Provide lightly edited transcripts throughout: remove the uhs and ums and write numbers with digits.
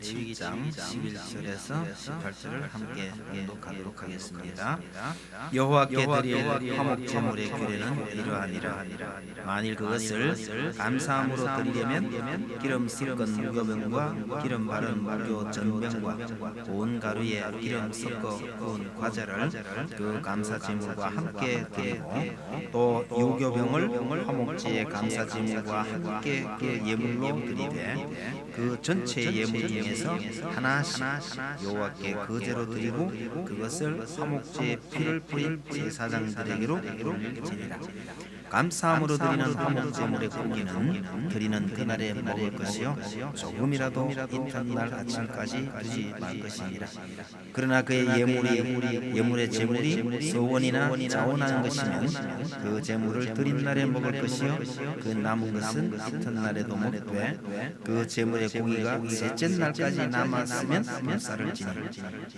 7장 11절에서 18절을 함께 교독하도록 하겠습니다. 여호와께 드릴 화목 제물의 규례는 이러하니라. 만일 그것을 감사함으로 드리려면 기름 섞은 무교병과 기름 바른 무교 전병과 고운 가루에 기름 섞어 구운 과자를 그 감사 제물과 함께 드리고 또 유교병을 화목제의 감사 제물과 함께 그 예물로 드리되 그 전체 예물 중에서 하나씩 여호와께 거제로 드리고 그것을 화목제의 피를 뿌린 제사장들에게로 드리라. 감사함으로 드리는 화목제물의 고기는 드리는 그날에 먹을 것이요 조금이라도 이튿날 아침까지 두지 말 것이니라. 그러나 그의 예물의 제물이 서원이나 자원한 것이면 그 제물을 드린 날에 먹을 것이요 그 남은 것은 이튿날에도 먹되 그 제물의 고기가 셋째 날까지 남았으면 불사를 지니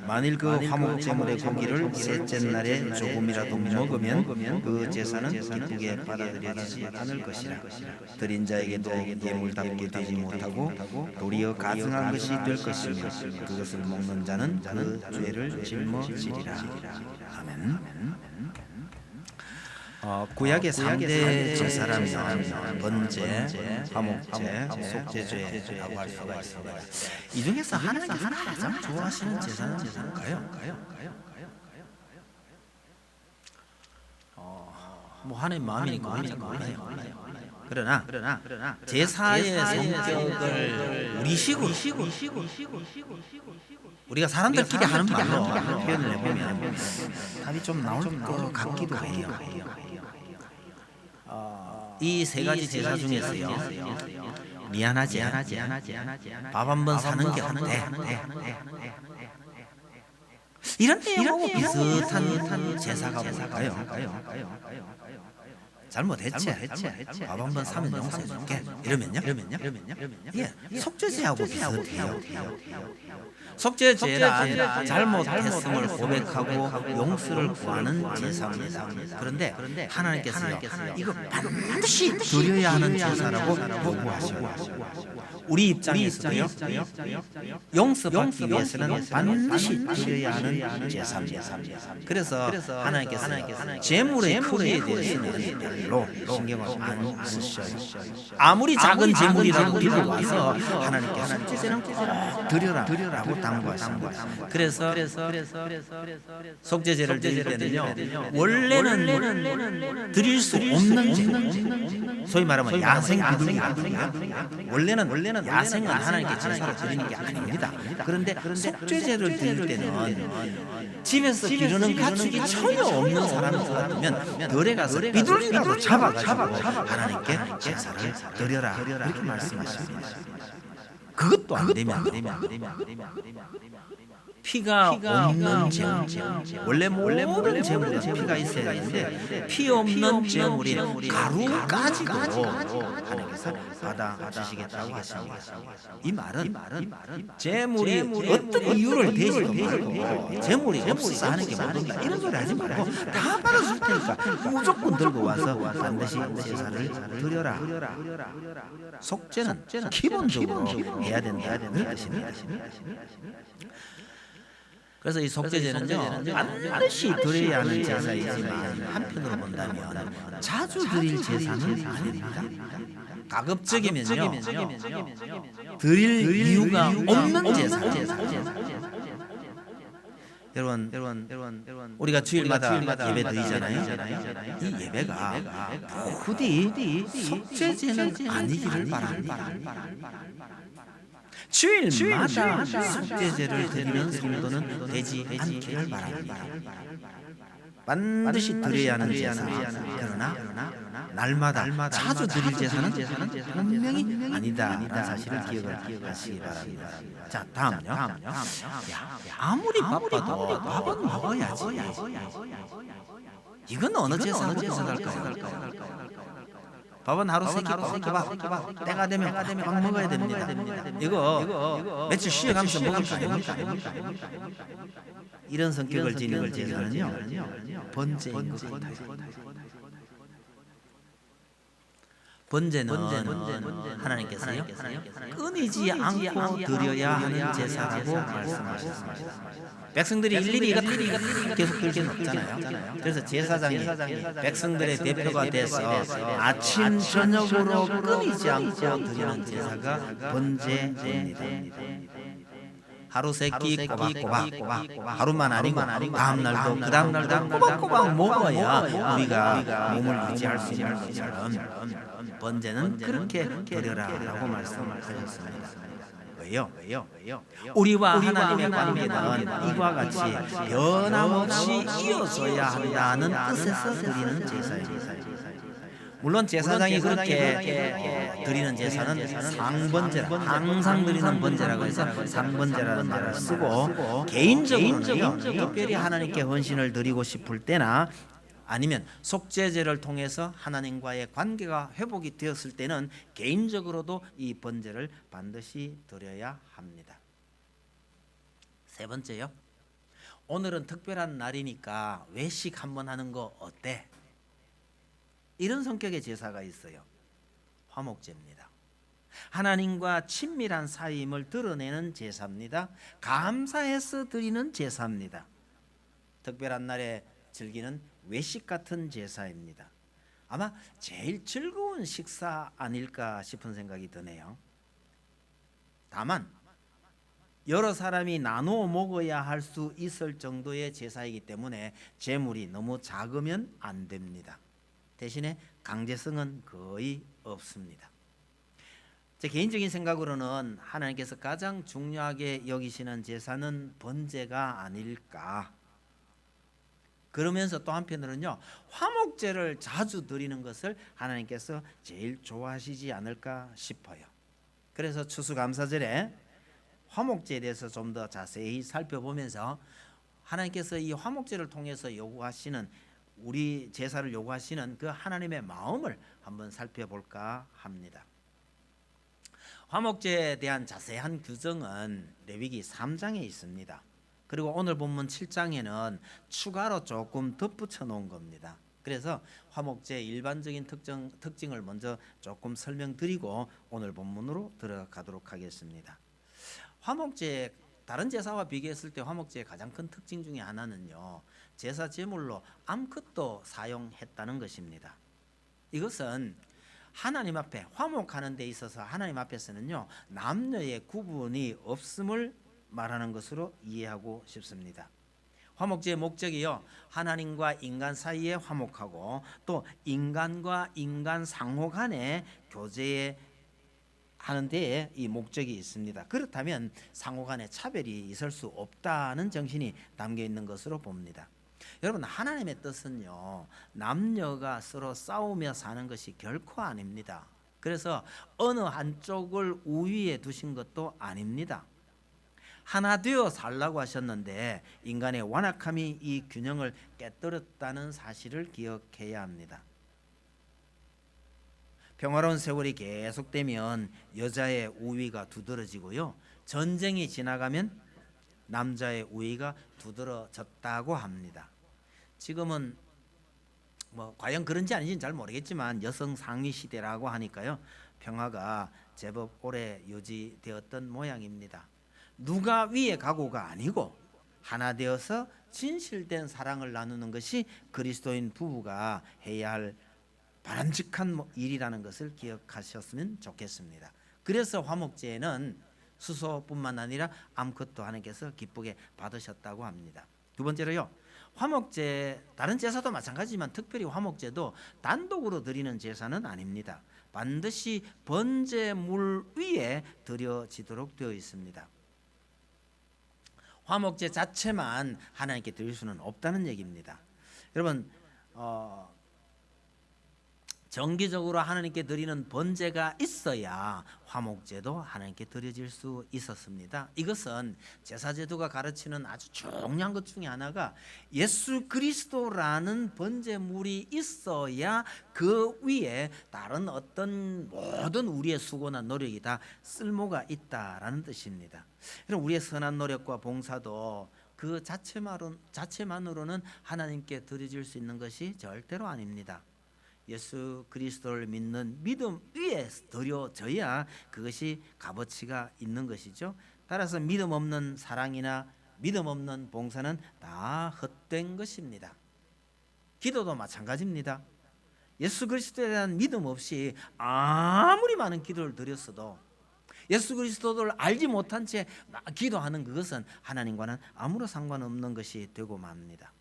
만일 그 화목 제물의 고기를 셋째 날에 조금이라도 먹으면 그 제사는 기쁘게 받아들여지지 않을 것이라. 드린 자에게도 예물답게 되지 못하고 도리어 가증한 것이 될 것이며 그것을 먹는 자는 그 죄를 짊어지리라. 아멘. 구약의 3대 제사라면 번제, 화목제, 속죄제라고 할 수가 있습니다. 이 중에서 하나님께서 가장 좋아하시는 제사는 뭘까요? 뭐 하나님 마음이니까 우리는 몰라요. 그러나 제사의 성격을 우리식으로 우리가 사람들끼리 하는 말로 표현을 해보면 답이 좀 나올 것 같기도 해요. 이 세 가지 제사 중에서요 미안하지 밥 한 번 사는 게 어때? 이런 내용하고 비슷한 제사가 뭘까요? 잘못했지. 밥 한 번 사면 용서해줄게. 이러면요? 예, 속죄제하고 비슷해요. 속죄제란 잘못했음을 고백하고 용서를 구하는 제사입니다. 그런데 하나님께서요, 이거 반드시 드려야 하는 제사라고 요구하시고 우리 입장에서도요, 용서받기 위해서는 반드시 드려야 하는 제사입니다. 그래서 하나님께서 제물의 크기에 대해서는 별로 신경을 안 쓰셔요. 아무리 작은 제물이라도 들고 와서 하나님께서 속죄제는 꼭 드려라라고 당부하십니다. 그래서 속죄제를 드릴 때는요, 원래는 드릴 수 없는 제물, 소위 말하면 야생 비둘기 같은 거요. 원래는 야생은 하나님께 제사로 드리는 게 아닙니다. 그런데 속죄제를 드릴 때는 집에서 기르는 가축이 전혀 없는 사람 같으면 들에 가서 비둘기라도 잡아가지고 하나님께 제사를 드려라 이렇게 말씀하십니다. 그것도 안 되면 피가 없는 제물, 원래 모든 제물은 피가 있어야 되는데 피 없는 제물이 가루까지도 하나님께서 받아주시겠다고 하십니다. 이 말은 제물이 어떤 이유를 대지도 말고 제물이 없어서 하는 게 모른다 이런 소리 하지 말고 다 받아줄 테니까 무조건 들고 와서 반드시 제사를 드려라. 속죄는 기본적으로 해야 된다 이 뜻입니다. 그래서 이 속죄제는요 반드시 드려야 하는 제사이지만 한편으로 본다면 자주 드릴 제사는 아닙니다. 가급적이면요 드릴 이유가 없는 제사. 여러분 우리가 주일마다 예배 드리잖아요. 이 예배가 부디 속죄제는 아니기를 바랍니다. 주일마다 속죄제를 드리는 성도는 되지 않기를 바랍니다. 반드시 드려야 하는 제사, 그러나 날마다 자주 드릴 제사는 분명히 아니다라는 사실을 기억을 하시기 바랍니다. 자, 다음요. 아무리 바빠도 밥은 먹어야지. 이건 어느 제사하고 비슷할까요? 밥은 하루 세끼 꼬박꼬박 때가 되면 막 먹어야 됩니다. 이거 며칠 쉬어가면서 먹을 거 아닙니까? 이런 성격을 지니는 제사는요 번제인 것 같아요. 번제는 하나님께서요 끊이지 않고 드려야 하는 제사라고 말씀하셨습니다. 백성들이 일일이 이거 다 계속 드릴 수는 없잖아요. 그래서 제사장이 백성들의 대표가 돼서 아침 저녁으로 끊이지 않고 드리는 제사가 번제입니다. 하루 세끼 꼬박꼬박 하루만 아니고 다음날도 그 다음날도 꼬박꼬박 먹어야 우리가 몸을 유지할 수 있는 것처럼 번제는 그렇게 드려라라고 말씀하셨습니다. 왜요? 우리와 하나님의 관계는 이와 같이 변함없이 이어져야 한다는 뜻에서 드리는 제사입니다. 물론 제사장이 그렇게 드리는 제사는 상번제라, 항상 드리는 번제라고 해서 상번제라는 말을 쓰고, 개인적으로는 특별히 하나님께 헌신을 드리고 싶을 때나 아니면 속죄제를 통해서 하나님과의 관계가 회복이 되었을 때는 개인적으로도 이 번제를 반드시 드려야 합니다. 세 번째요. 오늘은 특별한 날이니까 외식 한번 하는 거 어때? 이런 성격의 제사가 있어요. 화목제입니다. 하나님과 친밀한 사귐을 드러내는 제사입니다. 감사해서 드리는 제사입니다. 특별한 날에 즐기는 외식 같은 제사입니다. 아마 제일 즐거운 식사 아닐까 싶은 생각이 드네요. 다만 여러 사람이 나누어 먹어야 할 수 있을 정도의 제사이기 때문에 재물이 너무 작으면 안 됩니다. 대신에 강제성은 거의 없습니다. 제 개인적인 생각으로는 하나님께서 가장 중요하게 여기시는 제사는 번제가 아닐까. 그러면서 또 한편으로는요, 화목제를 자주 드리는 것을 하나님께서 제일 좋아하시지 않을까 싶어요. 그래서 추수감사절에 화목제에 대해서 좀 더 자세히 살펴보면서 하나님께서 이 화목제를 통해서 요구하시는, 우리 제사를 요구하시는 그 하나님의 마음을 한번 살펴볼까 합니다. 화목제에 대한 자세한 규정은 레위기 3장에 있습니다. 그리고 오늘 본문 7장에는 추가로 조금 덧붙여 놓은 겁니다. 그래서 화목제의 일반적인 특징을 먼저 조금 설명드리고 오늘 본문으로 들어가도록 하겠습니다. 화목제, 다른 제사와 비교했을 때 화목제의 가장 큰 특징 중에 하나는요, 제사 제물로 암컷도 사용했다는 것입니다. 이것은 하나님 앞에 화목하는 데 있어서 하나님 앞에서는요, 남녀의 구분이 없음을 말하는 것으로 이해하고 싶습니다. 화목제의 목적이요, 하나님과 인간 사이에 화목하고 또 인간과 인간 상호 간에 교제에 하는 데에 이 목적이 있습니다. 그렇다면 상호 간에 차별이 있을 수 없다는 정신이 담겨 있는 것으로 봅니다. 여러분, 하나님의 뜻은요, 남녀가 서로 싸우며 사는 것이 결코 아닙니다. 그래서 어느 한쪽을 우위에 두신 것도 아닙니다. 하나 되어 살라고 하셨는데 인간의 완악함이 이 균형을 깨뜨렸다는 사실을 기억해야 합니다. 평화로운 세월이 계속되면 여자의 우위가 두드러지고요, 전쟁이 지나가면 남자의 우위가 두드러졌다고 합니다. 지금은 과연 그런지 아닌지는 잘 모르겠지만 여성 상위 시대라고 하니까요, 평화가 제법 오래 유지되었던 모양입니다. 누가 위에 가고가 아니고 하나 되어서 진실된 사랑을 나누는 것이 그리스도인 부부가 해야 할 바람직한 일이라는 것을 기억하셨으면 좋겠습니다. 그래서 화목제에는 수소뿐만 아니라 암컷도 하나님께서 기쁘게 받으셨다고 합니다. 두 번째로요, 화목제, 다른 제사도 마찬가지지만 특별히 화목제도 단독으로 드리는 제사는 아닙니다. 반드시 번제물 위에 드려지도록 되어 있습니다. 화목제 자체만 하나님께 드릴 수는 없다는 얘기입니다. 여러분, 정기적으로 하나님께 드리는 번제가 있어야 화목제도 하나님께 드려질 수 있었습니다. 이것은 제사제도가 가르치는 아주 중요한 것 중에 하나가 예수 그리스도라는 번제물이 있어야 그 위에 다른 어떤 모든 우리의 수고나 노력이 다 쓸모가 있다라는 뜻입니다. 우리의 선한 노력과 봉사도 그 자체만으로는 하나님께 드려질 수 있는 것이 절대로 아닙니다. 예수 그리스도를 믿는 믿음 위에 드려져야 그것이 값어치가 있는 것이죠. 따라서 믿음 없는 사랑이나 믿음 없는 봉사는 다 헛된 것입니다. 기도도 마찬가지입니다. 예수 그리스도에 대한 믿음 없이 아무리 많은 기도를 드렸어도 예수 그리스도를 알지 못한 채 기도하는 그것은 하나님과는 아무런 상관없는 것이 되고 맙니다.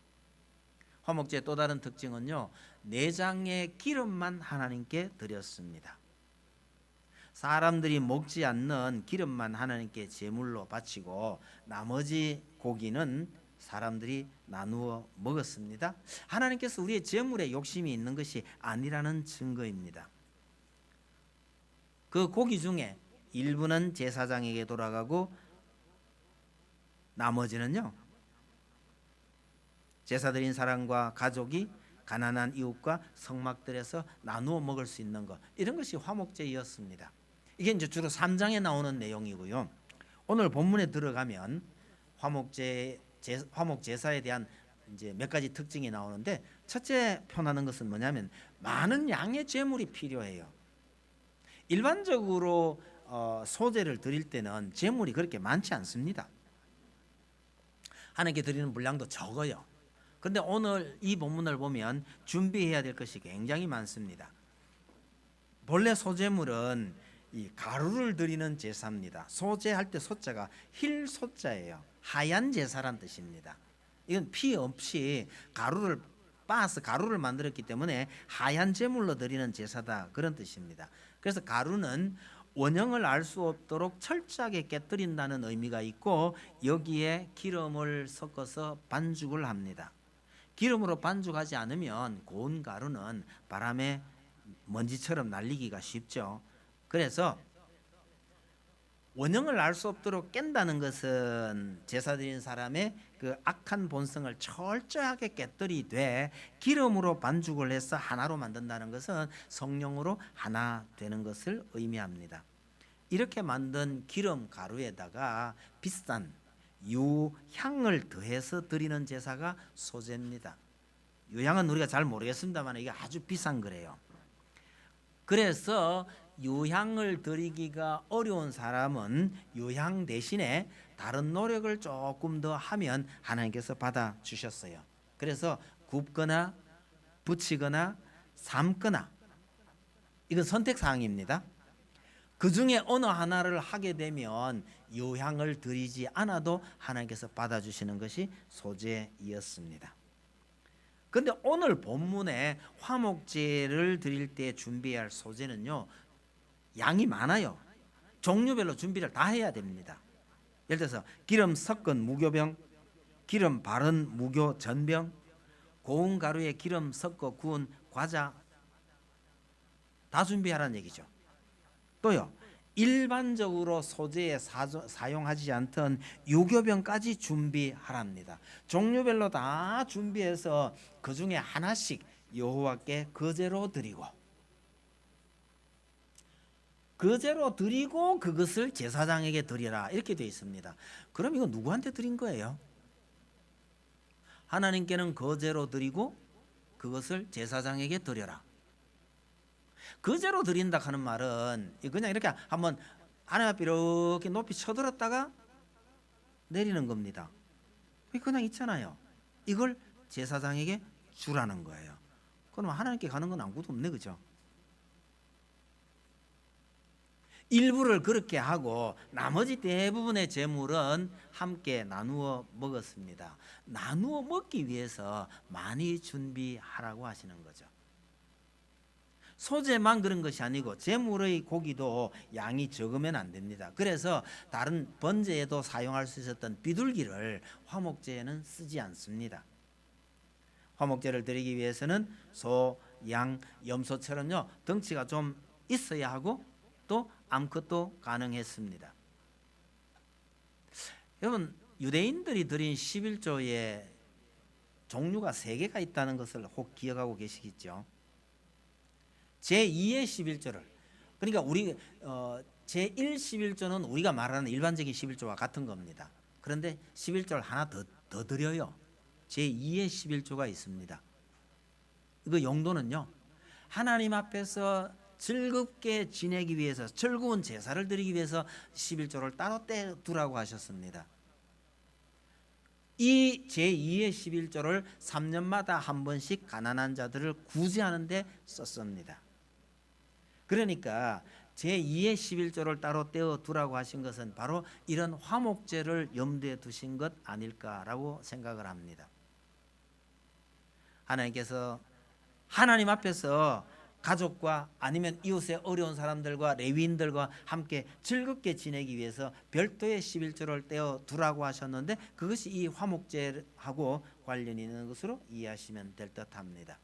화목제의 또 다른 특징은요, 내장의 기름만 하나님께 드렸습니다. 사람들이 먹지 않는 기름만 하나님께 제물로 바치고 나머지 고기는 사람들이 나누어 먹었습니다. 하나님께서 우리의 제물에 욕심이 있는 것이 아니라는 증거입니다. 그 고기 중에 일부는 제사장에게 돌아가고 나머지는요, 제사드린 사람과 가족이 가난한 이웃과 성막들에서 나누어 먹을 수 있는 것, 이런 것이 화목제였습니다. 이게 이제 주로 3장에 나오는 내용이고요. 오늘 본문에 들어가면 화목제사에 대한 이제 몇 가지 특징이 나오는데, 첫째 표현하는 것은 뭐냐면 많은 양의 제물이 필요해요. 일반적으로 소제를 드릴 때는 제물이 그렇게 많지 않습니다. 하나님께 드리는 분량도 적어요. 그런데 오늘 이 본문을 보면 준비해야 될 것이 굉장히 많습니다. 본래 소제물은 이 가루를 드리는 제사입니다. 소제할 때 소자가 힐소자예요. 하얀 제사란 뜻입니다. 이건 피 없이 가루를 빻아서 가루를 만들었기 때문에 하얀 제물로 드리는 제사다, 그런 뜻입니다. 그래서 가루는 원형을 알 수 없도록 철저하게 깨뜨린다는 의미가 있고, 여기에 기름을 섞어서 반죽을 합니다. 기름으로 반죽하지 않으면 고운 가루는 바람에 먼지처럼 날리기가 쉽죠. 그래서 원형을 알 수 없도록 깬다는 것은 제사 드리는 사람의 그 악한 본성을 철저하게 깨뜨리되, 기름으로 반죽을 해서 하나로 만든다는 것은 성령으로 하나 되는 것을 의미합니다. 이렇게 만든 기름 가루에다가 비싼 유향을 더해서 드리는 제사가 소제입니다. 유향은 우리가 잘 모르겠습니다만 이게 아주 비싼 거래요. 그래서 유향을 드리기가 어려운 사람은 유향 대신에 다른 노력을 조금 더 하면 하나님께서 받아주셨어요. 그래서 굽거나 부치거나 삶거나, 이건 선택사항입니다. 그 중에 어느 하나를 하게 되면 유향을 드리지 않아도 하나님께서 받아주시는 것이 소제이었습니다. 그런데 오늘 본문에 화목제를 드릴 때 준비해야 할 소제는요, 양이 많아요. 종류별로 준비를 다 해야 됩니다. 예를 들어서 기름 섞은 무교병, 기름 바른 무교 전병, 고운 가루에 기름 섞어 구운 과자, 다 준비하라는 얘기죠. 또요, 일반적으로 소제에 사용하지 않던 유교병까지 준비하랍니다. 종류별로 다 준비해서 그 중에 하나씩 여호와께 거제로 드리고, 거제로 드리고 그것을 제사장에게 드리라, 이렇게 되어 있습니다. 그럼 이거 누구한테 드린 거예요? 하나님께는 거제로 드리고 그것을 제사장에게 드려라. 거제로 드린다 하는 말은 그냥 이렇게 한번 하나님 앞에 이렇게 높이 쳐들었다가 내리는 겁니다. 그냥 있잖아요. 이걸 제사장에게 주라는 거예요. 그럼 하나님께 가는 건 아무것도 없네, 그죠? 일부를 그렇게 하고 나머지 대부분의 제물은 함께 나누어 먹었습니다. 나누어 먹기 위해서 많이 준비하라고 하시는 거죠. 소제만 그런 것이 아니고 제물의 고기도 양이 적으면 안 됩니다. 그래서 다른 번제에도 사용할 수 있었던 비둘기를 화목제에는 쓰지 않습니다. 화목제를 드리기 위해서는 소, 양, 염소처럼요, 덩치가 좀 있어야 하고 또 암컷도 가능했습니다. 여러분, 유대인들이 드린 11조에 종류가 3개가 있다는 것을 혹 기억하고 계시겠죠? 제2의 11조를, 그러니까 우리 제1 11조는 우리가 말하는 일반적인 11조와 같은 겁니다. 그런데 11조를 하나 더 드려요. 제2의 11조가 있습니다. 그 용도는요, 하나님 앞에서 즐겁게 지내기 위해서, 즐거운 제사를 드리기 위해서 11조를 따로 떼두라고 하셨습니다. 이 제2의 11조를 3년마다 한 번씩 가난한 자들을 구제하는 데 썼습니다. 그러니까 제2의 11조를 따로 떼어두라고 하신 것은 바로 이런 화목제를 염두에 두신 것 아닐까라고 생각을 합니다. 하나님께서 하나님 앞에서 가족과 아니면 이웃의 어려운 사람들과 레위인들과 함께 즐겁게 지내기 위해서 별도의 11조를 떼어두라고 하셨는데, 그것이 이 화목제하고 관련이 있는 것으로 이해하시면 될 듯합니다.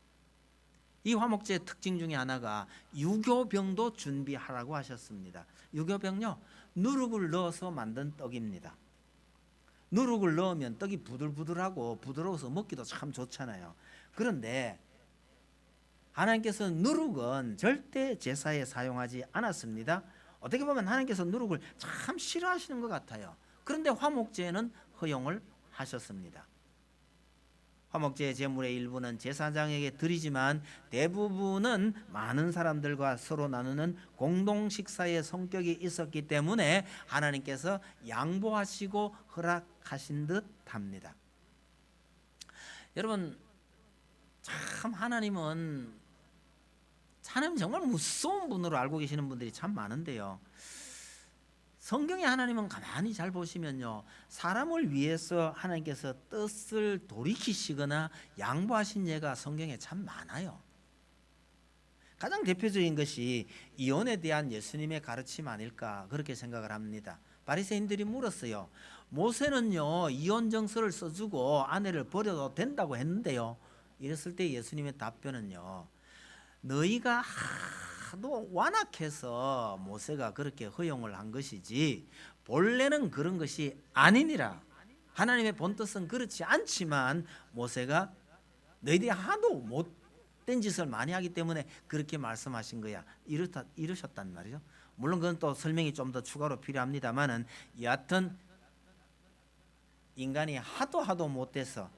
이 화목제의 특징 중에 하나가 유교병도 준비하라고 하셨습니다. 유교병요, 누룩을 넣어서 만든 떡입니다. 누룩을 넣으면 떡이 부들부들하고 부드러워서 먹기도 참 좋잖아요. 그런데 하나님께서는 누룩은 절대 제사에 사용하지 않았습니다. 어떻게 보면 하나님께서 누룩을 참 싫어하시는 것 같아요. 그런데 화목제에는 허용을 하셨습니다. 화목제의 제물의 일부는 제사장에게 드리지만 대부분은 많은 사람들과 서로 나누는 공동 식사의 성격이 있었기 때문에 하나님께서 양보하시고 허락하신 듯 합니다. 여러분, 참 하나님 정말 무서운 분으로 알고 계시는 분들이 참 많은데요, 성경의 하나님은 가만히 잘 보시면요, 사람을 위해서 하나님께서 뜻을 돌이키시거나 양보하신 예가 성경에 참 많아요. 가장 대표적인 것이 이혼에 대한 예수님의 가르침 아닐까 그렇게 생각을 합니다. 바리새인들이 물었어요. 모세는요 이혼 정서를 써주고 아내를 버려도 된다고 했는데요. 이랬을 때 예수님의 답변은요, 너희가 하도 완악해서 모세가 그렇게 허용을 한 것이지 본래는 그런 것이 아니니라. 하나님의 본뜻은 그렇지 않지만 모세가 너희들이 하도 못된 짓을 많이 하기 때문에 그렇게 말씀하신 거야, 이러셨단 말이죠. 물론 그건 또 설명이 좀 더 추가로 필요합니다만은, 여하튼 인간이 하도 못돼서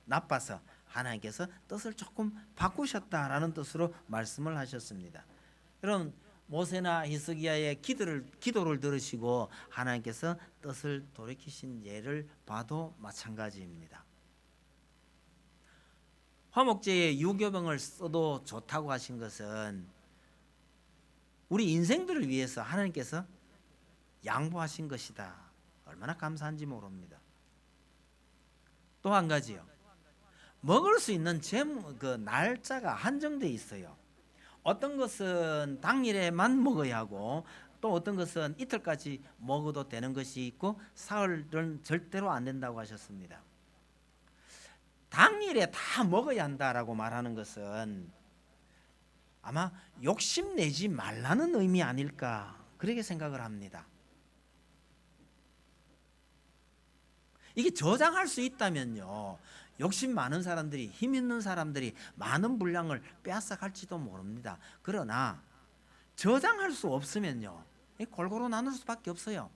나빠서 하나님께서 뜻을 조금 바꾸셨다라는 뜻으로 말씀을 하셨습니다. 여러분, 모세나 히스기야의 기도를 들으시고 하나님께서 뜻을 돌이키신 예를 봐도 마찬가지입니다. 화목제에 유교병을 써도 좋다고 하신 것은 우리 인생들을 위해서 하나님께서 양보하신 것이다. 얼마나 감사한지 모릅니다. 또 한 가지요, 먹을 수 있는 그 날짜가 한정되어 있어요. 어떤 것은 당일에만 먹어야 하고 또 어떤 것은 이틀까지 먹어도 되는 것이 있고 사흘은 절대로 안 된다고 하셨습니다. 당일에 다 먹어야 한다라고 말하는 것은 아마 욕심내지 말라는 의미 아닐까 그렇게 생각을 합니다. 이게 저장할 수 있다면요, 욕심 많은 사람들이, 힘 있는 사람들이 많은 분량을 빼앗아갈지도 모릅니다. 그러나 저장할 수 없으면요, 골고루 나눌 수밖에 없어요.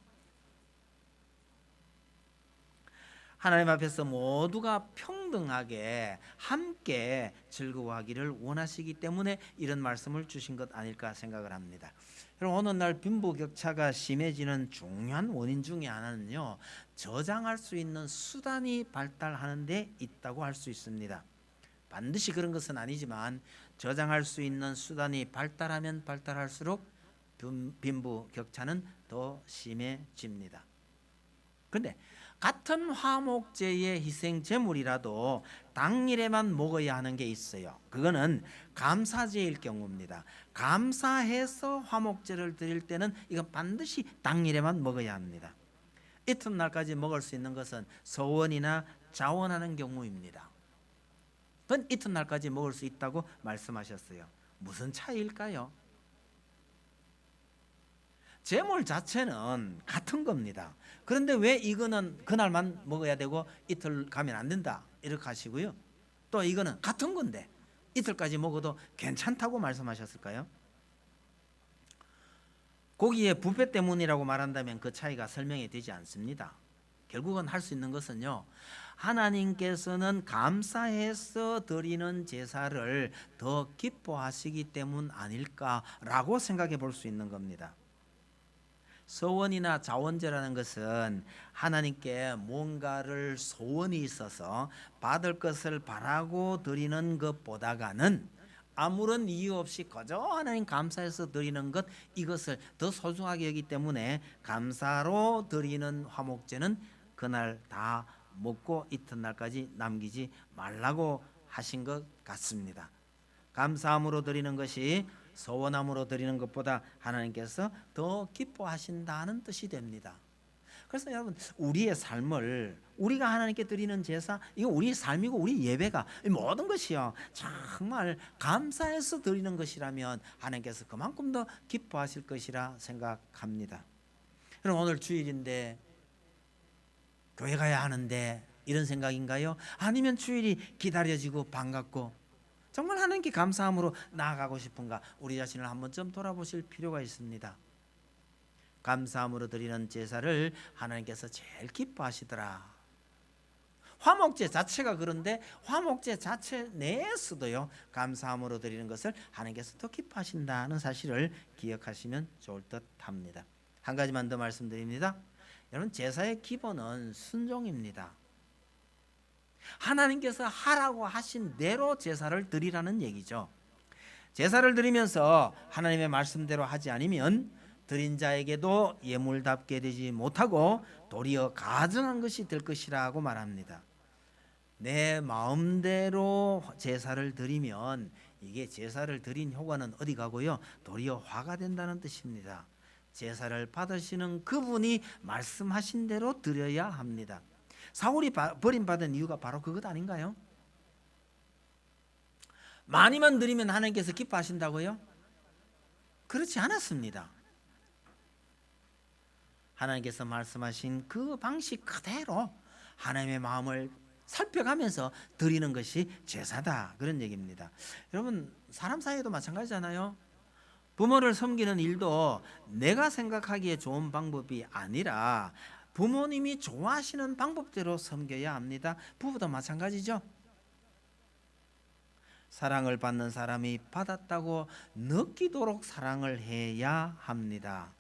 하나님 앞에서 모두가 평등하게 함께 즐거워하기를 원하시기 때문에 이런 말씀을 주신 것 아닐까 생각을 합니다. 여러분, 어느 날 빈부격차가 심해지는 중요한 원인 중에 하나는요, 저장할 수 있는 수단이 발달하는 데 있다고 할 수 있습니다. 반드시 그런 것은 아니지만 저장할 수 있는 수단이 발달하면 발달할수록 빈부격차는 더 심해집니다. 그런데 같은 화목제의 희생 제물이라도 당일에만 먹어야 하는 게 있어요. 그거는 감사제일 경우입니다. 감사해서 화목제를 드릴 때는 이건 반드시 당일에만 먹어야 합니다. 이튿날까지 먹을 수 있는 것은 서원이나 자원하는 경우입니다. 그건 이튿날까지 먹을 수 있다고 말씀하셨어요. 무슨 차이일까요? 제물 자체는 같은 겁니다. 그런데 왜 이거는 그날만 먹어야 되고 이틀 가면 안 된다 이렇게 하시고요, 또 이거는 같은 건데 이틀까지 먹어도 괜찮다고 말씀하셨을까요? 고기의 부패 때문이라고 말한다면 그 차이가 설명이 되지 않습니다. 결국은 할 수 있는 것은요, 하나님께서는 감사해서 드리는 제사를 더 기뻐하시기 때문 아닐까라고 생각해 볼 수 있는 겁니다. 서원이나 자원제라는 것은 하나님께 뭔가를 소원이 있어서 받을 것을 바라고 드리는 것보다는 아무런 이유 없이 그저 하나님 감사해서 드리는 것, 이것을 더 소중하게 여기기 때문에 감사로 드리는 화목제는 그날 다 먹고 이튿날까지 남기지 말라고 하신 것 같습니다. 감사함으로 드리는 것이 서원함으로 드리는 것보다 하나님께서 더 기뻐하신다는 뜻이 됩니다. 그래서 여러분, 우리의 삶을, 우리가 하나님께 드리는 제사, 이거 우리의 삶이고 우리 예배가, 모든 것이요 정말 감사해서 드리는 것이라면 하나님께서 그만큼 더 기뻐하실 것이라 생각합니다. 여러분, 오늘 주일인데 교회 가야 하는데 이런 생각인가요? 아니면 주일이 기다려지고 반갑고 정말 하나님께 감사함으로 나아가고 싶은가? 우리 자신을 한 번쯤 돌아보실 필요가 있습니다. 감사함으로 드리는 제사를 하나님께서 제일 기뻐하시더라. 화목제 자체가 그런데 화목제 자체 내에서도요, 감사함으로 드리는 것을 하나님께서 더 기뻐하신다는 사실을 기억하시면 좋을 듯 합니다. 한 가지만 더 말씀드립니다. 여러분, 제사의 기본은 순종입니다. 하나님께서 하라고 하신 대로 제사를 드리라는 얘기죠. 제사를 드리면서 하나님의 말씀대로 하지 않으면 드린 자에게도 예물답게 되지 못하고 도리어 가증한 것이 될 것이라고 말합니다. 내 마음대로 제사를 드리면 이게 제사를 드린 효과는 어디 가고요? 도리어 화가 된다는 뜻입니다. 제사를 받으시는 그분이 말씀하신 대로 드려야 합니다. 사울이 버림받은 이유가 바로 그것 아닌가요? 많이만 드리면 하나님께서 기뻐하신다고요? 그렇지 않았습니다. 하나님께서 말씀하신 그 방식 그대로 하나님의 마음을 살펴가면서 드리는 것이 제사다, 그런 얘기입니다. 여러분, 사람 사이에도 마찬가지잖아요. 부모를 섬기는 일도 내가 생각하기에 좋은 방법이 아니라 부모님이 좋아하시는 방법대로 섬겨야 합니다. 부부도 마찬가지죠. 사랑을 받는 사람이 받았다고 느끼도록 사랑을 해야 합니다.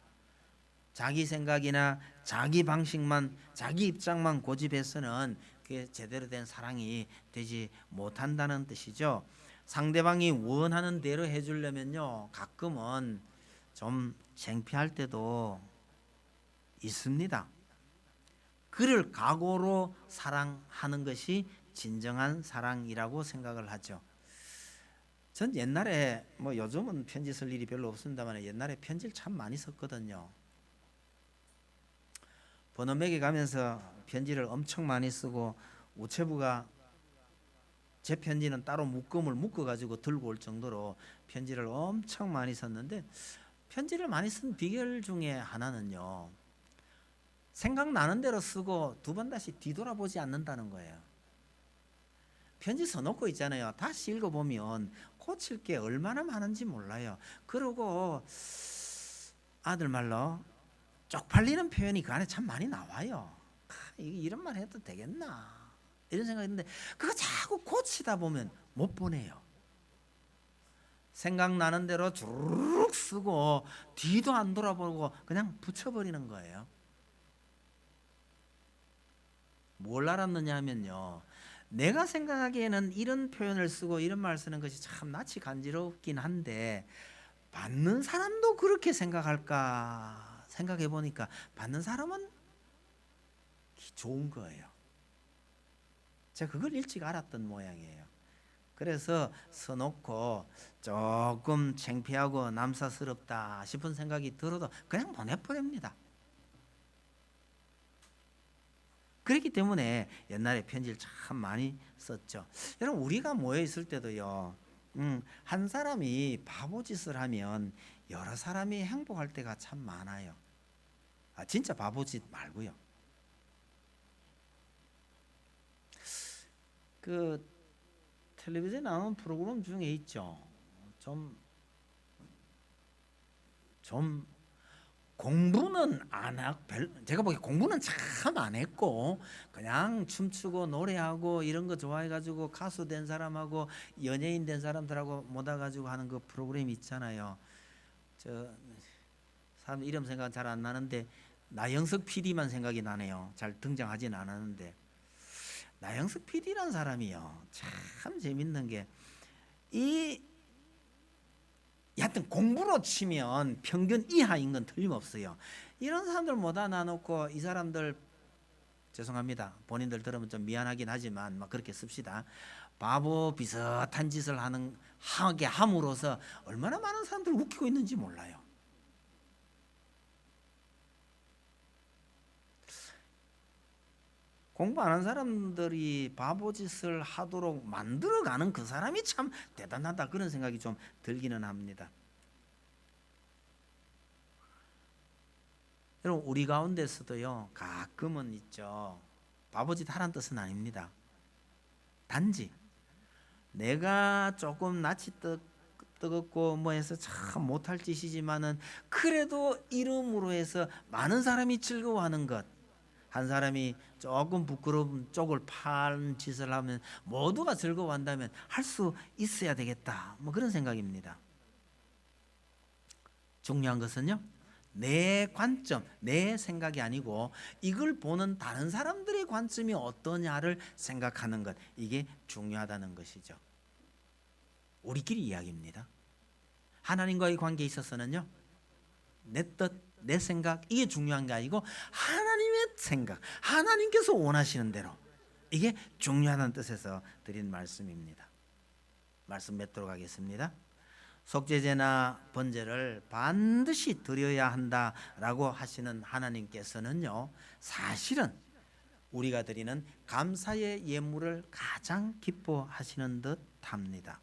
자기 생각이나 자기 방식만, 자기 입장만 고집해서는 그게 제대로 된 사랑이 되지 못한다는 뜻이죠. 상대방이 원하는 대로 해주려면요, 가끔은 좀 창피할 때도 있습니다. 그를 각오로 사랑하는 것이 진정한 사랑이라고 생각을 하죠. 전 옛날에, 요즘은 편지 쓸 일이 별로 없습니다만 옛날에 편지를 참 많이 썼거든요. 번호 매겨 가면서 편지를 엄청 많이 쓰고, 우체부가 제 편지는 따로 묶음을 묶어 가지고 들고 올 정도로 편지를 엄청 많이 썼는데, 편지를 많이 쓴 비결 중에 하나는요, 생각나는 대로 쓰고 두 번 다시 뒤돌아보지 않는다는 거예요. 편지 써놓고 있잖아요. 다시 읽어보면 고칠 게 얼마나 많은지 몰라요. 그리고 아들 말로 쪽팔리는 표현이 그 안에 참 많이 나와요. 이런 말 해도 되겠나, 이런 생각이 드는데 그거 자꾸 고치다 보면 못 보내요. 생각나는 대로 주르륵 쓰고 뒤도 안 돌아보고 그냥 붙여버리는 거예요. 뭘 알았느냐 하면요, 내가 생각하기에는 이런 표현을 쓰고 이런 말 쓰는 것이 참 낯이 간지럽긴 한데 받는 사람도 그렇게 생각할까 생각해 보니까 받는 사람은 좋은 거예요. 제가 그걸 일찍 알았던 모양이에요. 그래서 써놓고 조금 창피하고 남사스럽다 싶은 생각이 들어도 그냥 보내버립니다. 그렇기 때문에 옛날에 편지를 참 많이 썼죠. 여러분, 우리가 모여 있을 때도요, 한 사람이 바보짓을 하면 여러 사람이 행복할 때가 참 많아요. 진짜 바보짓 말고요. 그 텔레비전에 나오는 프로그램 중에 있죠. 좀 공부는 안 하고 제가 보기에 공부는 참 안 했고 그냥 춤추고 노래하고 이런 거 좋아해가지고 가수 된 사람하고 연예인 된 사람들하고 모아가지고 하는 그 프로그램 있잖아요. 저 사람 이름 생각 잘 안 나는데 나영석 PD만 생각이 나네요. 잘 등장하진 않았는데 나영석 PD란 사람이요 참 재밌는 게이 하여튼 공부로 치면 평균 이하인 건 틀림없어요. 이런 사람들 모아 놔놓고 이 사람들 죄송합니다. 본인들 들으면 좀 미안하긴 하지만 막 그렇게 씁시다. 바보 비슷한 짓을 하게 함으로써 얼마나 많은 사람들을 웃기고 있는지 몰라요. 공부 안 한 사람들이 바보짓을 하도록 만들어가는 그 사람이 참 대단하다 그런 생각이 좀 들기는 합니다. 여러분 우리 가운데서도요 가끔은 있죠. 바보짓 하라는 뜻은 아닙니다. 단지 내가 조금 낯이 뜨겁고 뭐 해서 참 못할 짓이지만은 그래도 이름으로 해서 많은 사람이 즐거워하는 것, 한 사람이 조금 부끄러운 쪽을 파는 짓을 하면 모두가 즐거워한다면 할 수 있어야 되겠다 뭐 그런 생각입니다. 중요한 것은요 내 관점, 내 생각이 아니고 이걸 보는 다른 사람들의 관점이 어떠냐를 생각하는 것, 이게 중요하다는 것이죠. 우리끼리 이야기입니다. 하나님과의 관계에 있어서는요 내 뜻, 내 생각 이게 중요한 게 아니고 하나님의 생각, 하나님께서 원하시는 대로 이게 중요하다는 뜻에서 드린 말씀입니다. 말씀 맺도록 하겠습니다. 속죄제나 번제를 반드시 드려야 한다라고 하시는 하나님께서는요 사실은 우리가 드리는 감사의 예물을 가장 기뻐하시는 듯합니다.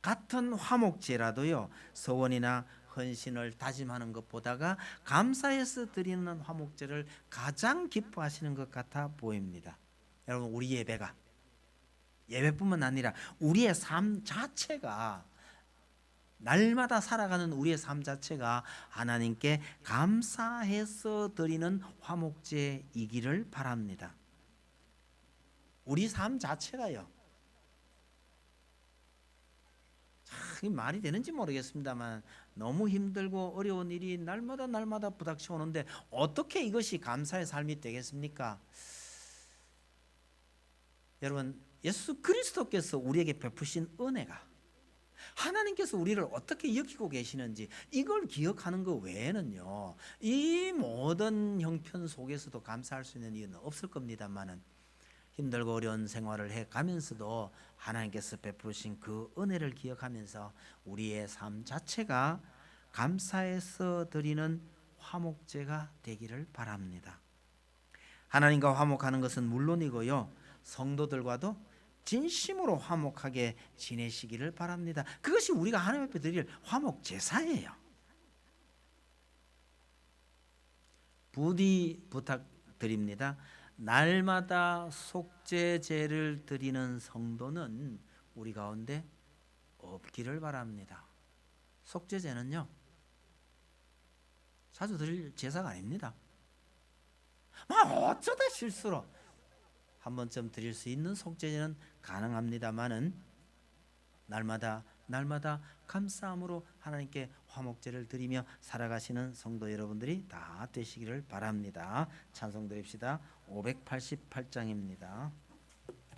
같은 화목제라도요 서원이나 헌신을 다짐하는 것보다가 감사해서 드리는 화목제를 가장 기뻐하시는 것 같아 보입니다. 여러분 우리 예배가 예배뿐만 아니라 우리의 삶 자체가 날마다 살아가는 우리의 삶 자체가 하나님께 감사해서 드리는 화목제이기를 바랍니다. 우리 삶 자체가요 참 말이 되는지 모르겠습니다만 너무 힘들고 어려운 일이 날마다 부닥쳐 오는데 어떻게 이것이 감사의 삶이 되겠습니까? 여러분 예수 그리스도께서 우리에게 베푸신 은혜가 하나님께서 우리를 어떻게 여기고 계시는지 이걸 기억하는 것 외에는요 이 모든 형편 속에서도 감사할 수 있는 이유는 없을 겁니다만은 힘들고 어려운 생활을 해가면서도 하나님께서 베푸신 그 은혜를 기억하면서 우리의 삶 자체가 감사해서 드리는 화목제가 되기를 바랍니다. 하나님과 화목하는 것은 물론이고요 성도들과도 진심으로 화목하게 지내시기를 바랍니다. 그것이 우리가 하나님 앞에 드릴 화목 제사예요. 부디 부탁드립니다. 날마다 속죄제를 드리는 성도는 우리 가운데 없기를 바랍니다. 속죄제는요 자주 드릴 제사가 아닙니다. 어쩌다 실수로 한 번쯤 드릴 수 있는 속죄제는 가능합니다만은 날마다 감사함으로 하나님께 화목제를 드리며 살아가시는 성도 여러분들이 다 되시기를 바랍니다. 찬송 드립시다. 588장입니다.